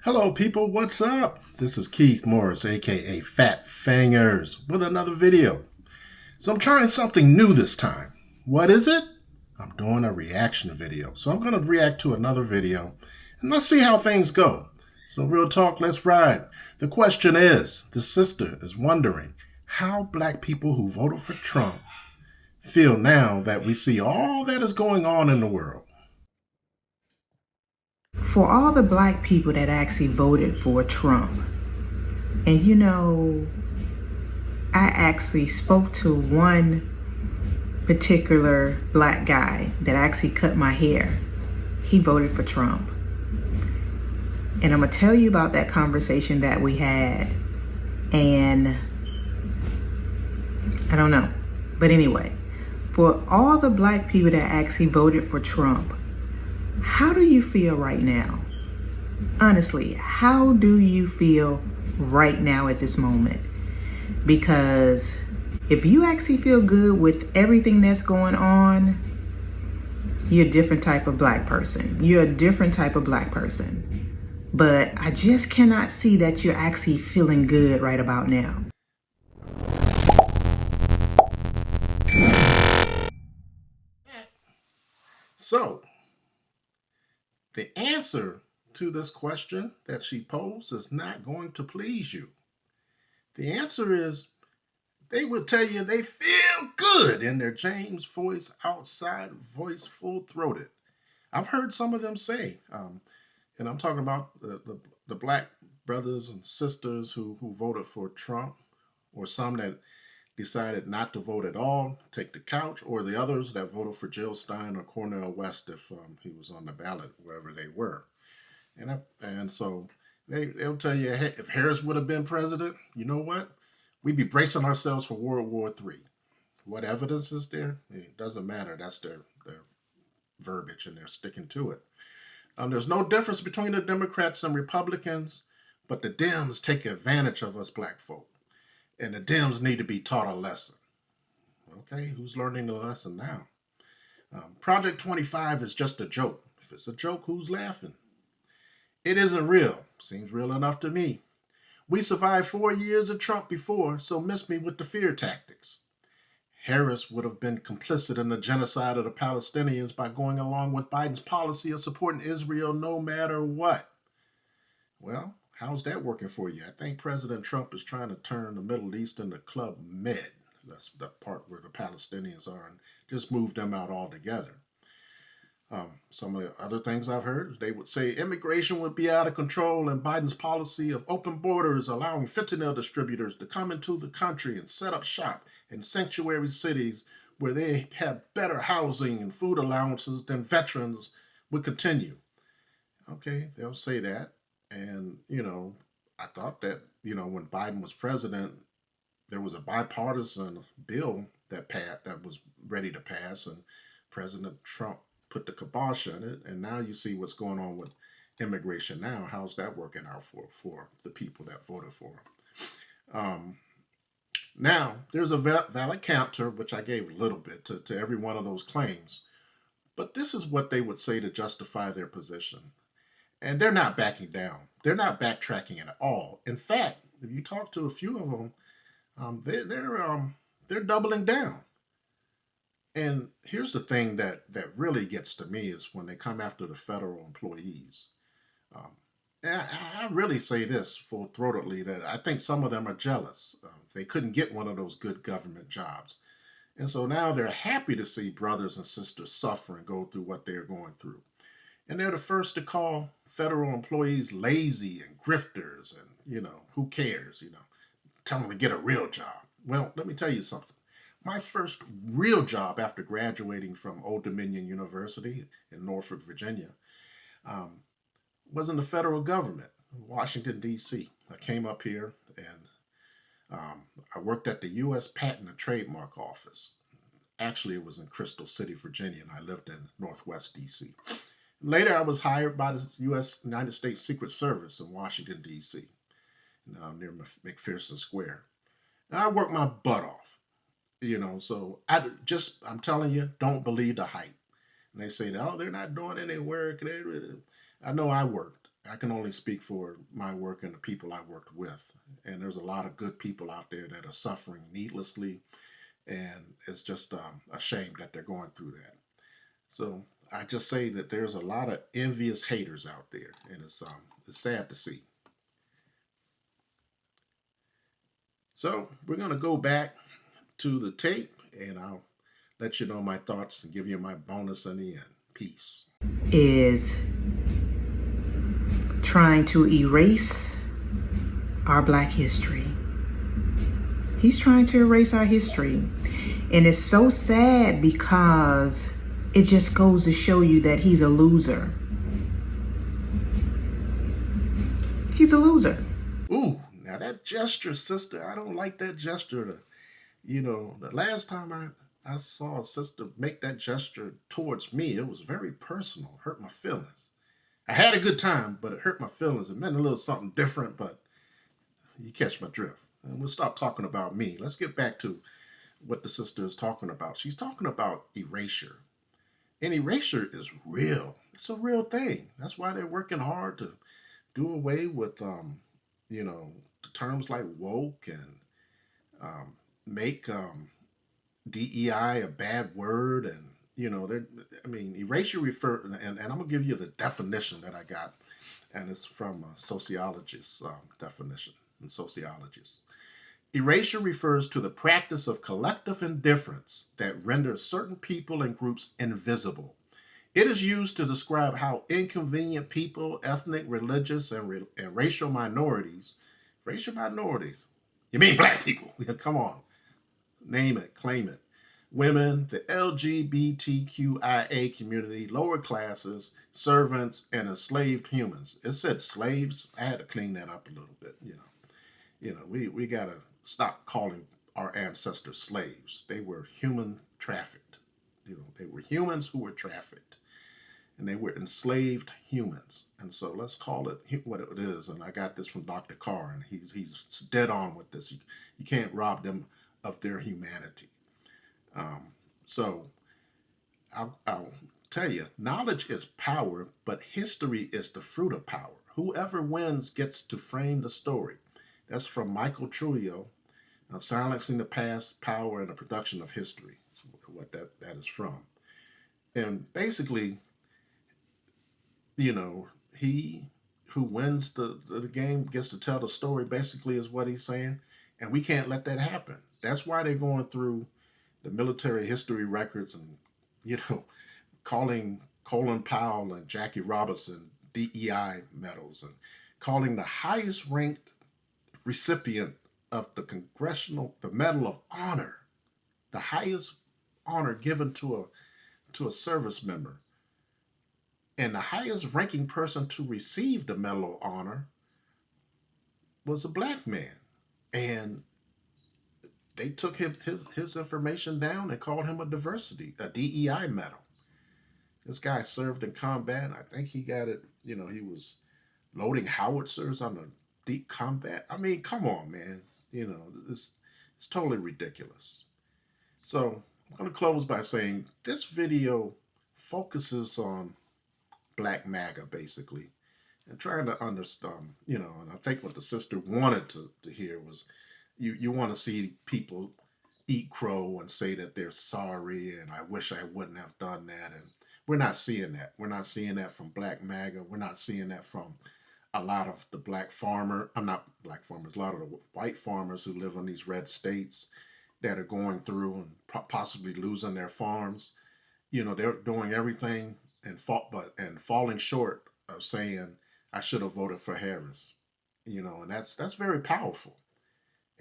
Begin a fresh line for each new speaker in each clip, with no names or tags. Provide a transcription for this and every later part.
Hello, people. What's up? This is Keith Morris, aka PhatFingerzzz, with another video. So I'm trying something new this time. What is it? I'm doing a reaction video. So I'm going to react to another video, and let's see how things go. So real talk, let's ride. The question is, the sister is wondering how black people who voted for Trump feel now that we see all that is going on in the world.
For all the black people that actually voted for Trump, and I actually spoke to one particular black guy that actually cut my hair. He voted for Trump. And I'm going to tell you about that conversation that we had. And I don't know. But anyway, for all the black people that actually voted for Trump, how do you feel right now? Honestly, how do you feel right now at this moment? Because if you actually feel good with everything that's going on, you're a different type of black person. You're a different type of black person. But I just cannot see that you're actually feeling good right about now.
So, the answer to this question that she posed is not going to please you. The answer is they would tell you they feel good in their James voice, outside voice, full throated. I've heard some of them say, and I'm talking about the black brothers and sisters who voted for Trump, or some that decided not to vote at all, take the couch, or the others that voted for Jill Stein or Cornel West if he was on the ballot, wherever they were. And so they'll tell you, hey, if Harris would have been president, you know what? We'd be bracing ourselves for World War III. What evidence is there? It doesn't matter. That's their verbiage, and they're sticking to it. There's no difference between the Democrats and Republicans, but the Dems take advantage of us black folk. And the Dems need to be taught a lesson. Okay, who's learning the lesson now? Project 25 is just a joke. If it's a joke, who's laughing? It isn't real. Seems real enough to me. We survived 4 years of Trump before, so miss me with the fear tactics. Harris would have been complicit in the genocide of the Palestinians by going along with Biden's policy of supporting Israel no matter what. Well, how's that working for you? I think President Trump is trying to turn the Middle East into Club Med. That's the part where the Palestinians are, and just move them out altogether. Some of the other things I've heard, they would say immigration would be out of control, and Biden's policy of open borders, allowing fentanyl distributors to come into the country and set up shop in sanctuary cities where they have better housing and food allowances than veterans, would continue. Okay, they'll say that. And, I thought that, when Biden was president, there was a bipartisan bill that was ready to pass, and President Trump put the kibosh on it. And now you see what's going on with immigration now. How's that working out for the people that voted for him? Now, there's a valid counter, which I gave a little bit to every one of those claims. But this is what they would say to justify their position. And they're not backing down. They're not backtracking at all. In fact, if you talk to a few of them, they're doubling down. And here's the thing that really gets to me is when they come after the federal employees. And I really say this full throatedly that I think some of them are jealous. They couldn't get one of those good government jobs. And so now they're happy to see brothers and sisters suffer and go through what they're going through. And they're the first to call federal employees lazy and grifters and, who cares, tell them to get a real job. Well, let me tell you something. My first real job after graduating from Old Dominion University in Norfolk, Virginia, was in the federal government, Washington, D.C. I came up here and I worked at the U.S. Patent and Trademark Office. Actually, it was in Crystal City, Virginia, and I lived in Northwest D.C. Later, I was hired by the United States Secret Service in Washington, D.C., near McPherson Square. And I worked my butt off, so I'm telling you, don't believe the hype. And they say, oh, they're not doing any work. I know I worked. I can only speak for my work and the people I worked with. And there's a lot of good people out there that are suffering needlessly, and it's just a shame that they're going through that. So I just say that there's a lot of envious haters out there, and it's sad to see. So we're gonna go back to the tape, and I'll let you know my thoughts and give you my bonus in the end. Peace.
Is trying to erase our Black history. He's trying to erase our history. And it's so sad because it just goes to show you that he's a loser. He's a loser.
Ooh, now that gesture, sister, I don't like that gesture. The last time I saw a sister make that gesture towards me, it was very personal, hurt my feelings. I had a good time, but it hurt my feelings. It meant a little something different, but you catch my drift. And we'll stop talking about me. Let's get back to what the sister is talking about. She's talking about erasure. And erasure is real. It's a real thing. That's why they're working hard to do away with, terms like woke and make DEI a bad word. And, erasure and I'm going to give you the definition that I got. And it's from a sociologist's definition in sociologists. Erasure refers to the practice of collective indifference that renders certain people and groups invisible. It is used to describe how inconvenient people, ethnic, religious, and racial minorities, you mean black people? Come on, name it, claim it. Women, the LGBTQIA community, lower classes, servants, and enslaved humans. It said slaves. I had to clean that up a little bit, we got to stop calling our ancestors slaves. They were human trafficked. They were humans who were trafficked, and they were enslaved humans. And so let's call it what it is. And I got this from Dr. Carr, and he's dead on with this. You can't rob them of their humanity. So I'll tell you, knowledge is power, but history is the fruit of power. Whoever wins gets to frame the story. That's from Michael Trujillo, Silencing the Past, Power, and the Production of History. That's what that is from. And basically, he who wins the game gets to tell the story, basically, is what he's saying. And we can't let that happen. That's why they're going through the military history records and, calling Colin Powell and Jackie Robinson DEI medals and calling the highest ranked recipient of the Medal of Honor, the highest honor given to a service member. And the highest ranking person to receive the Medal of Honor was a black man. And they took his information down and called him a DEI medal. This guy served in combat. I think he got it, he was loading howitzers on the deep combat. I mean, come on, man. It's totally ridiculous. So I'm going to close by saying this video focuses on Black MAGA, basically, and trying to understand, and I think what the sister wanted to hear was you want to see people eat crow and say that they're sorry and I wish I wouldn't have done that. And we're not seeing that. We're not seeing that from Black MAGA. We're not seeing that from a lot of the a lot of the white farmers who live in these red states that are going through and possibly losing their farms. They're doing everything and falling short of saying, I should have voted for Harris. And that's very powerful.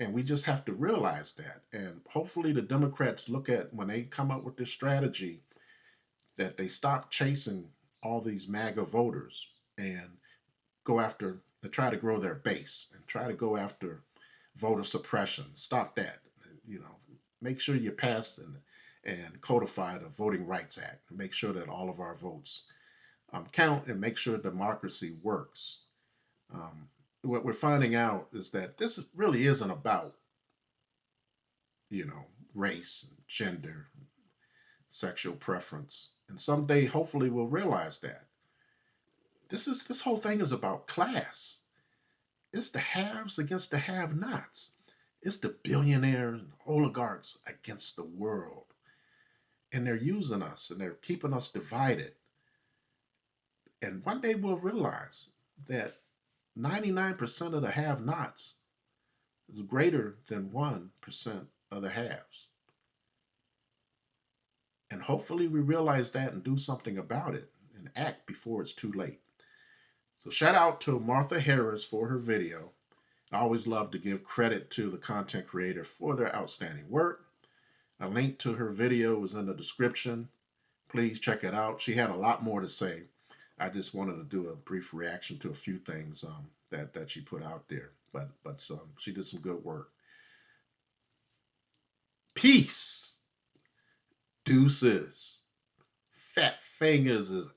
And we just have to realize that. And hopefully the Democrats look at, when they come up with this strategy, that they stop chasing all these MAGA voters and try to grow their base and try to go after voter suppression. Stop that. Make sure you pass and codify the Voting Rights Act and make sure that all of our votes count and make sure democracy works. What we're finding out is that this really isn't about, race, gender, sexual preference. And someday, hopefully, we'll realize that. This whole thing is about class. It's the haves against the have-nots. It's the billionaires and oligarchs against the world. And they're using us and they're keeping us divided. And one day we'll realize that 99% of the have-nots is greater than 1% of the haves. And hopefully we realize that and do something about it and act before it's too late. So shout out to Martha Harris for her video. I always love to give credit to the content creator for their outstanding work. A link to her video is in the description. Please check it out. She had a lot more to say. I just wanted to do a brief reaction to a few things that she put out there. But she did some good work. Peace. Deuces. PhatFingerzzz is